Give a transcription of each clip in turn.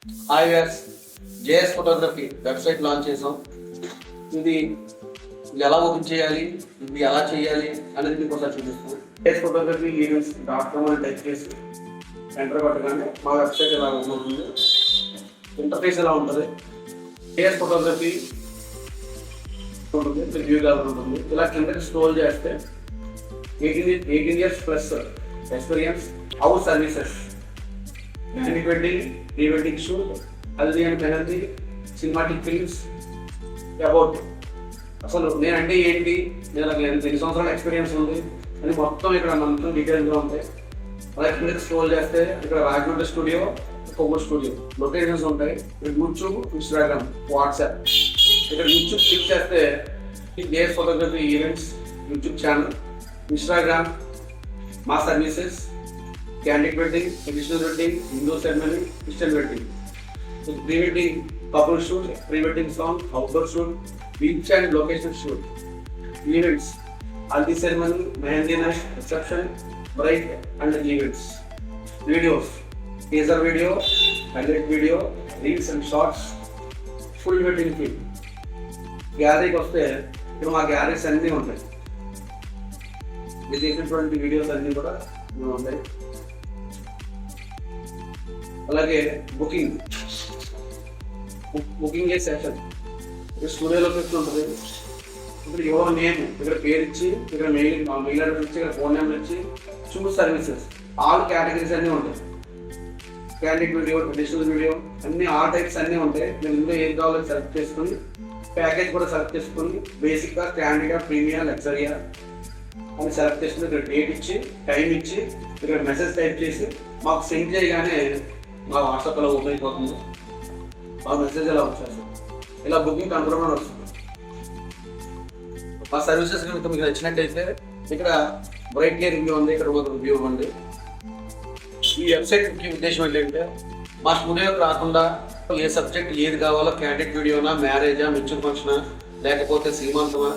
Hi viewers, JS photography website launch చేసాం. ఇది ఎలా ఓపెన్ చేయాలి, ఇది ఎలా చేయాలి అనేది మీకు ఒకసారి చూపిస్తాం. జేఎస్ ఫోటోగ్రఫీ ఈవెంట్స్.com అని టైప్ చేసి ఎంటర్ కొట్టగానే మా వెబ్సైట్ ఎలా ఉంటుంది, ఇంటర్ఫేస్ ఎలా ఉంటుంది, జేఎస్ ఫోటోగ్రఫీ ఉంటుంది, వ్యూ ఎలా ఉంటుంది. ఇలా కిందకి స్క్రోల్ చేస్తే 18 years plus experience, house services, hand wedding, pre wedding shoot, haldi and mehndi, cinematic films, about అసలు నేనంటే ఏంటి, నేను నాకు ఎన్ని సంవత్సరాల ఎక్స్పీరియన్స్ ఉంది అని మొత్తం ఇక్కడ మొత్తం డీటెయిల్గా ఉంటాయి. అలాగే కిందకి స్క్రోల్ చేస్తే ఇక్కడ Rajahmundry studio, Kovvur studio locations ఉంటాయి. ఇక్కడ యూట్యూబ్, ఇన్స్టాగ్రామ్, వాట్సాప్. ఇక్కడ యూట్యూబ్ క్లిక్ చేస్తే JS photography events YouTube channel, Instagram మా services, candid wedding, traditional wedding, Hindu ceremony, Christian wedding, pre wedding couple shoot, pre wedding song, outdoor shoot, beach and location shoot, events, haldi ceremony, mehndi night, reception, bride and events, videos, teaser video, highlight video, reels and shorts, full wedding film. గ్యాలరీకి వస్తే ఇప్పుడు మా galleries అన్నీ ఉంటాయి. ఇది చేసినటువంటి videos అన్నీ కూడా ఉంటాయి. అలాగే బుకింగ్ సెషన్, ఇక్కడ స్టూడియో లొకేషన్ ఉంటుంది. ఇక్కడ యువర్ నేమ్, ఇక్కడ పేరు ఇచ్చి, ఇక్కడ మెయిల్ అడ్రస్ ఇచ్చి, ఇక్కడ ఫోన్ నెంబర్ ఇచ్చి, చూస్ సర్వీసెస్, ఆల్ కేటగిరీస్ అన్నీ ఉంటాయి. క్యాండిడ్ వీడియో, ట్రెడిషనల్ వీడియో అన్ని ఆ టైప్స్ అన్నీ ఉంటాయి. నేను ఇందులో ఏం కావాలో సెలెక్ట్ చేసుకుని ప్యాకేజ్ కూడా సెలెక్ట్ చేసుకుని బేసిక్గా స్టాండర్డ్గా, ప్రీమియర్, లగ్జరియా అని సెలెక్ట్ చేసుకుని ఇక్కడ డేట్ ఇచ్చి, టైం ఇచ్చి, ఇక్కడ మెసేజ్ టైప్ చేసి మాకు సెండ్ చేయగానే మా వాట్సాప్లో ఓపెన్ అయిపోతుంది. మా మెసేజ్ ఎలా వచ్చేస్తుంది, ఇలా బుకింగ్ కన్ఫర్మ్ అని వస్తుంది. మా సర్వీసెస్ కనుక మీకు నచ్చినట్టయితే ఇక్కడ బ్రైట్ కేర్ రివ్యూ ఉంది, ఇక్కడ ఒక రివ్యూ ఇవ్వండి. ఈ వెబ్సైట్ ముఖ్య ఉద్దేశం ఏంటంటే మా స్టూడియోకి రాకుండా ఏ సబ్జెక్ట్ ఏది కావాలో, క్యాండిడ్ వీడియోనా, మ్యారేజా, మెచ్యూర్ ఫంక్షనా, లేకపోతే శ్రీమంతమా,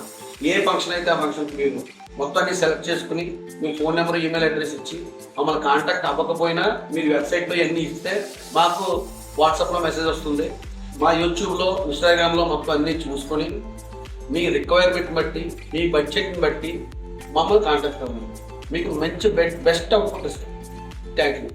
ఏ ఫంక్షన్ అయితే ఆ ఫంక్షన్కి మీరు మొత్తాన్ని సెలెక్ట్ చేసుకుని మీ ఫోన్ నెంబర్, ఈమెయిల్ అడ్రస్ ఇచ్చి మమ్మల్ని కాంటాక్ట్ అవ్వకపోయినా మీరు వెబ్సైట్లో ఎన్ని ఇస్తే మాకు వాట్సాప్లో మెసేజ్ వస్తుంది. మా యూట్యూబ్లో, ఇన్స్టాగ్రామ్లో మొత్తం అన్నీ చూసుకొని మీ రిక్వైర్మెంట్ బట్టి, మీ బడ్జెట్ని బట్టి మమ్మల్ని కాంటాక్ట్ అవ్వండి. మీకు మంచి బెస్ట్ అవుట్పుట్ ఇస్తాం. Thank you.